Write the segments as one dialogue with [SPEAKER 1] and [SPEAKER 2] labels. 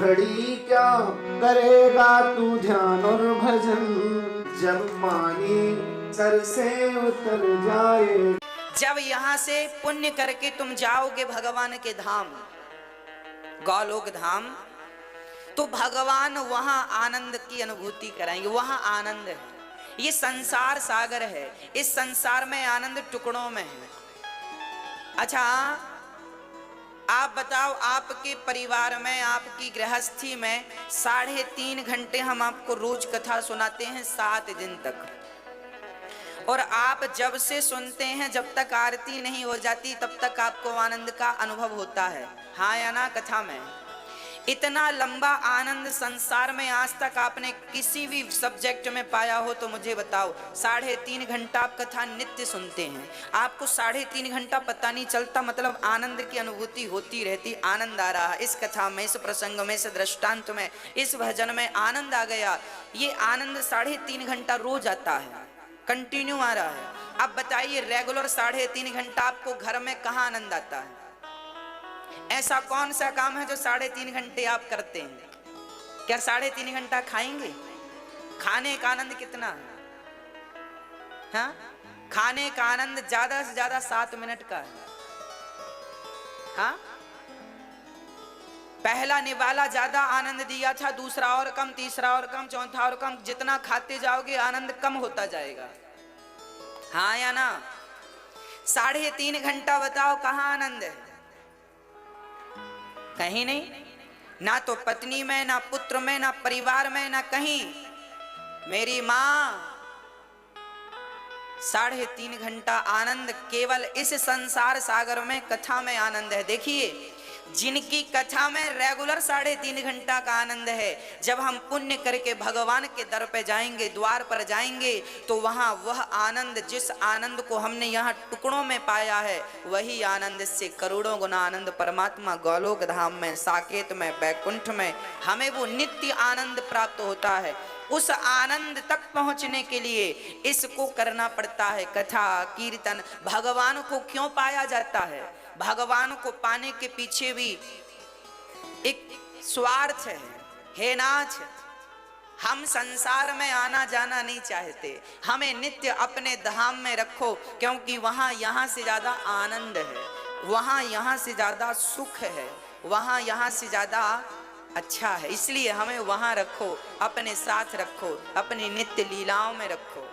[SPEAKER 1] घड़ी क्या करेगा तू ध्यान और भजन, जब पानी सर से उतर जाए।
[SPEAKER 2] जब यहाँ से पुण्य करके तुम जाओगे भगवान के धाम, गौलोक धाम, तो भगवान वहां आनंद की अनुभूति कराएंगे। वहां आनंद है, ये संसार सागर है, इस संसार में आनंद टुकड़ों में है। अच्छा आप बताओ, आपके परिवार में, आपकी गृहस्थी में 3.5 घंटे हम आपको रोज कथा सुनाते हैं 7 दिन तक, और आप जब से सुनते हैं जब तक आरती नहीं हो जाती तब तक आपको आनंद का अनुभव होता है, हाँ या ना? कथा में इतना लंबा आनंद संसार में आज तक आपने किसी भी सब्जेक्ट में पाया हो तो मुझे बताओ। 3.5 घंटा आप कथा नित्य सुनते हैं, आपको 3.5 घंटा पता नहीं चलता, मतलब आनंद की अनुभूति होती रहती। आनंद आ रहा है इस कथा में, इस प्रसंग में, इस दृष्टांत में, इस भजन में आनंद आ गया। ये आनंद 3.5 घंटा रोज आता है, कंटिन्यू आ रहा है। अब बताइए रेगुलर 3.5 घंटा आपको घर में कहाँ आनंद आता है? ऐसा कौन सा काम है जो 3.5 घंटे आप करते हैं? क्या 3.5 घंटा खाएंगे? खाने का आनंद कितना है? हाँ, खाने का आनंद ज्यादा से ज्यादा 7 मिनट का है। हाँ, पहला निवाला ज्यादा आनंद दिया था, दूसरा और कम, तीसरा और कम, चौथा और कम। जितना खाते जाओगे आनंद कम होता जाएगा, हाँ या ना? 3.5 घंटा बताओ कहाँ आनंद है? कहीं नहीं, ना तो पत्नी में, ना पुत्र में, ना परिवार में, ना कहीं। मेरी मां 3.5 घंटा आनंद केवल इस संसार सागर में कथा में आनंद है। देखिए जिनकी कथा में रेगुलर 3.5 घंटा का आनंद है, जब हम पुण्य करके भगवान के दर पे जाएंगे, द्वार पर जाएंगे, तो वहां वह आनंद, जिस आनंद को हमने यहाँ टुकड़ों में पाया है, वही आनंद से करोड़ों गुना आनंद परमात्मा गौलोक धाम में, साकेत में, बैकुंठ में हमें वो नित्य आनंद प्राप्त होता है। उस आनंद तक पहुंचने के लिए इसको करना पड़ता है, कथा कीर्तन। भगवान को क्यों पाया जाता है? भगवान को पाने के पीछे भी एक स्वार्थ है नाथ। हम संसार में आना जाना नहीं चाहते, हमें नित्य अपने धाम में रखो, क्योंकि वहां यहाँ से ज्यादा आनंद है, वहां यहाँ से ज्यादा सुख है, वहां यहाँ से ज्यादा अच्छा है। इसलिए हमें वहां रखो, अपने साथ रखो, अपनी नित्य लीलाओं में रखो।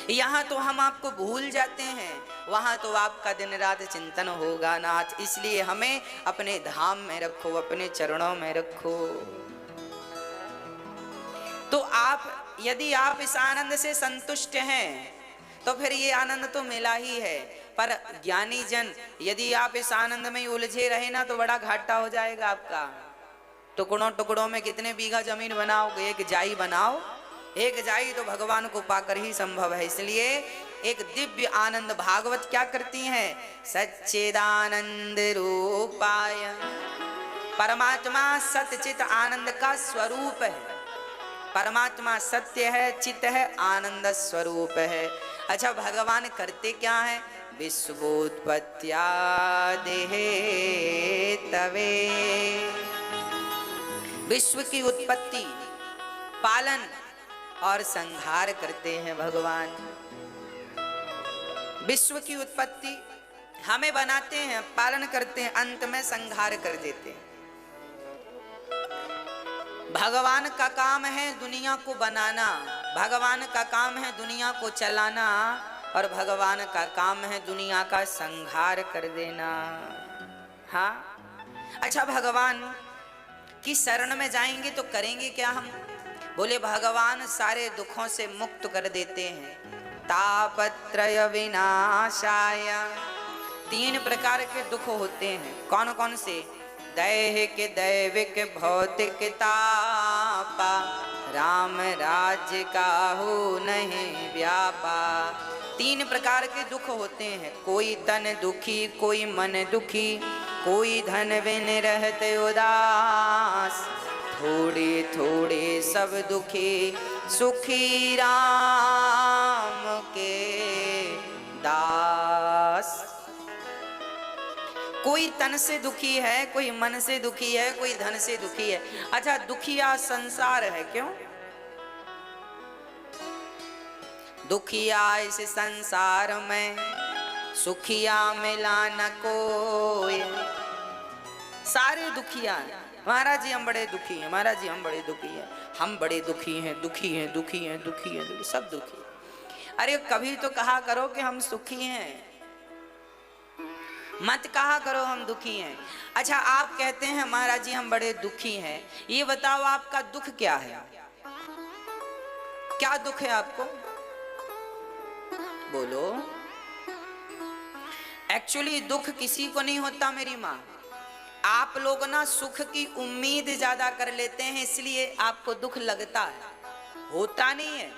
[SPEAKER 2] यहाँ तो हम आपको भूल जाते हैं, वहां तो आपका दिन रात चिंतन होगा नाथ। इसलिए हमें अपने धाम में रखो, अपने चरणों में रखो। तो आप, यदि आप इस आनंद से संतुष्ट हैं तो फिर ये आनंद तो मिला ही है। पर ज्ञानी जन, यदि आप इस आनंद में उलझे रहे ना तो बड़ा घाटा हो जाएगा आपका। टुकड़ों टुकड़ों में कितने बीघा जमीन बनाओगे? एक जाई बनाओ, एक जाई तो भगवान को पाकर ही संभव है। इसलिए एक दिव्य आनंद भागवत क्या करती हैं? सच्चिदानंद रूपाय, परमात्मा सतचित आनंद का स्वरूप है। परमात्मा सत्य है, चित है, आनंद स्वरूप है। अच्छा भगवान करते क्या है? विश्वोत्पत्त्या देहे तवे, विश्व की उत्पत्ति, पालन और संहार करते हैं भगवान। विश्व की उत्पत्ति हमें बनाते हैं, पालन करते हैं, अंत में संहार कर देते हैं। भगवान का काम है दुनिया को बनाना, भगवान का काम है दुनिया को चलाना, और भगवान का काम है दुनिया का संहार कर देना। हाँ, अच्छा भगवान की शरण में जाएंगे तो करेंगे क्या हम? बोले भगवान सारे दुखों से मुक्त कर देते हैं। तापत्रय विनाशाय, 3 प्रकार के दुख होते हैं। कौन कौन से? दैहिक, दैविक, भौतिक तापा, राम राज्य का हो नहीं व्यापा। 3 प्रकार के दुख होते हैं। कोई तन दुखी, कोई मन दुखी, कोई धन बिन रहते उदास, थोड़े थोड़े सब दुखी, सुखी राम के दास। कोई तन से दुखी है, कोई मन से दुखी है, कोई धन से दुखी है। अच्छा, दुखिया संसार है, क्यों? दुखिया इस संसार में सुखिया मिला न कोई। सारे दुखिया हैं। महाराज जी हम बड़े दुखी हैं, महाराज जी हम बड़े दुखी हैं, हम बड़े दुखी हैं, दुखी हैं, दुखी हैं, दुखी हैं, दुखी, सब दुखी। अरे कभी तो कहा करो कि हम सुखी हैं, मत कहा करो हम दुखी हैं। अच्छा, आप कहते हैं महाराज जी हम बड़े दुखी हैं, ये बताओ आपका दुख क्या है? क्या दुख है आपको? बोलो। एक्चुअली दुख किसी को नहीं होता मेरी माँ। आप लोग ना सुख की उम्मीद ज्यादा कर लेते हैं, इसलिए आपको दुख लगता है, होता नहीं है।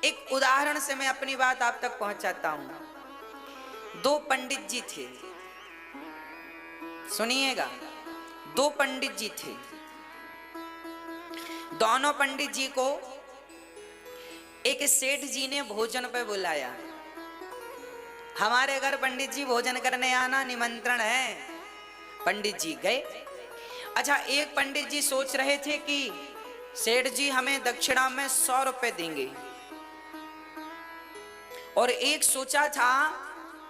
[SPEAKER 2] एक उदाहरण से मैं अपनी बात आप तक पहुंचाता हूं। दो पंडित जी थे, सुनिएगा। दो पंडित जी थे। दोनों पंडित जी को एक सेठ जी ने भोजन पे बुलाया। हमारे घर पंडित जी भोजन करने आना, निमंत्रण है। पंडित जी गए। अच्छा, एक पंडित जी सोच रहे थे कि सेठ जी हमें दक्षिणा में 100 रुपए देंगे, और एक सोचा था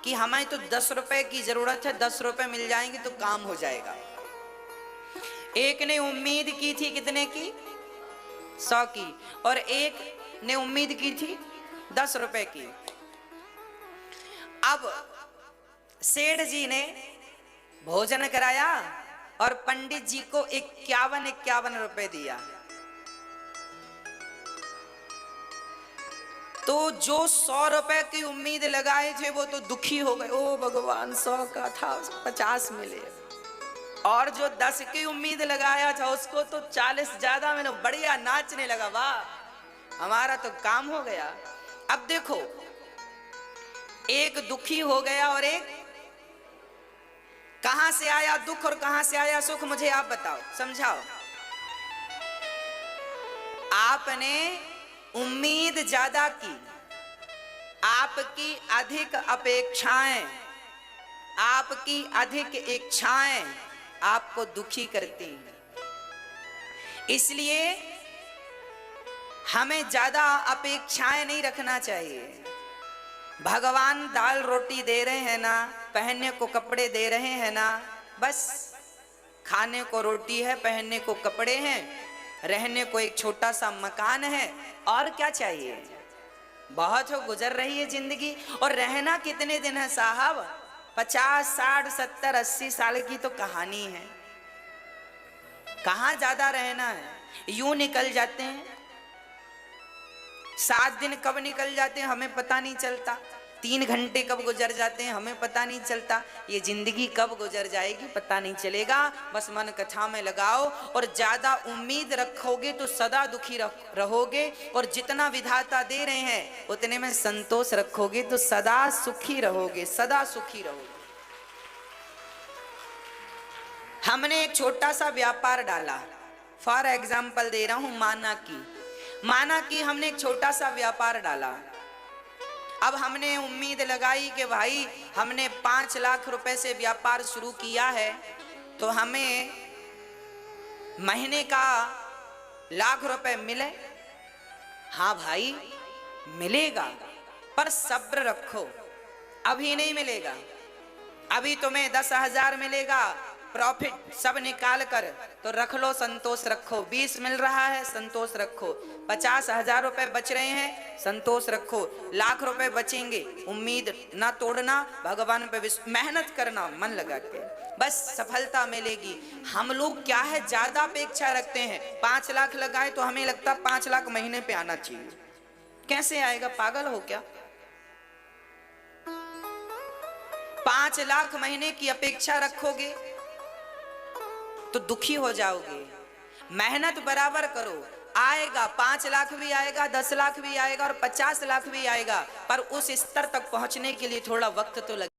[SPEAKER 2] कि हमें तो 10 रुपए की जरूरत है, 10 रुपए मिल जाएंगे तो काम हो जाएगा। एक ने उम्मीद की थी कितने की? 100 की, और एक ने उम्मीद की थी 10 रुपए की। अब सेठ जी ने भोजन कराया और पंडित जी को 51 रुपए दिया। तो जो 100 रुपए की उम्मीद लगाए थे वो तो दुखी हो गए, ओ भगवान 100 का था 50 मिले। और जो 10 की उम्मीद लगाया था उसको तो 40 ज्यादा मिले, बढ़िया नाचने लगा, वाह हमारा तो काम हो गया। अब देखो, एक दुखी हो गया और एक, कहां से आया दुख और कहां से आया सुख, मुझे आप बताओ, समझाओ। आपने उम्मीद ज्यादा की, आपकी अधिक अपेक्षाएं, आपकी अधिक इच्छाएं आपको दुखी करती हैं। इसलिए हमें ज्यादा अपेक्षाएं नहीं रखना चाहिए। भगवान दाल रोटी दे रहे हैं ना, पहनने को कपड़े दे रहे हैं ना, बस खाने को रोटी है, पहनने को कपड़े हैं, रहने को एक छोटा सा मकान है, और क्या चाहिए? बहुत हो, गुजर रही है जिंदगी। और रहना कितने दिन है साहब? 50, 60, 70, 80 साल की तो कहानी है। कहां ज्यादा रहना है? यूं निकल जाते हैं। 7 दिन कब निकल जाते हैं हमें पता नहीं चलता। 3 घंटे कब गुजर जाते हैं हमें पता नहीं चलता। ये जिंदगी कब गुजर जाएगी पता नहीं चलेगा। बस मन कथा में लगाओ, और ज्यादा उम्मीद रखोगे तो सदा दुखी रहोगे, और जितना विधाता दे रहे हैं उतने में संतोष रखोगे तो सदा सुखी रहोगे, सदा सुखी रहोगे। हमने एक छोटा सा व्यापार डाला, फॉर एग्जाम्पल दे रहा हूं, माना कि हमने एक छोटा सा व्यापार डाला। अब हमने उम्मीद लगाई कि भाई हमने 5 लाख रुपए से व्यापार शुरू किया है, तो हमें महीने का लाख रुपए मिले। हाँ भाई मिलेगा, पर सब्र रखो, अभी नहीं मिलेगा। अभी तुम्हें 10,000 मिलेगा प्रॉफिट सब निकाल कर, तो रख लो, संतोष रखो। 20 मिल रहा है, संतोष रखो। 50,000 रुपए बच रहे हैं, संतोष रखो। लाख रुपए बचेंगे, उम्मीद ना तोड़ना, भगवान पे मेहनत करना मन लगा के, बस सफलता मिलेगी। हम लोग क्या है, ज्यादा अपेक्षा रखते हैं। 5 लाख लगाए तो हमें लगता 5 लाख महीने पे आना चाहिए। कैसे आएगा? पागल हो क्या? 5 लाख महीने की अपेक्षा रखोगे तो दुखी हो जाओगे। मेहनत बराबर करो, आएगा। 5 लाख भी आएगा, 10 लाख भी आएगा, और 50 लाख भी आएगा, पर उस स्तर तक पहुंचने के लिए थोड़ा वक्त तो लगेगा।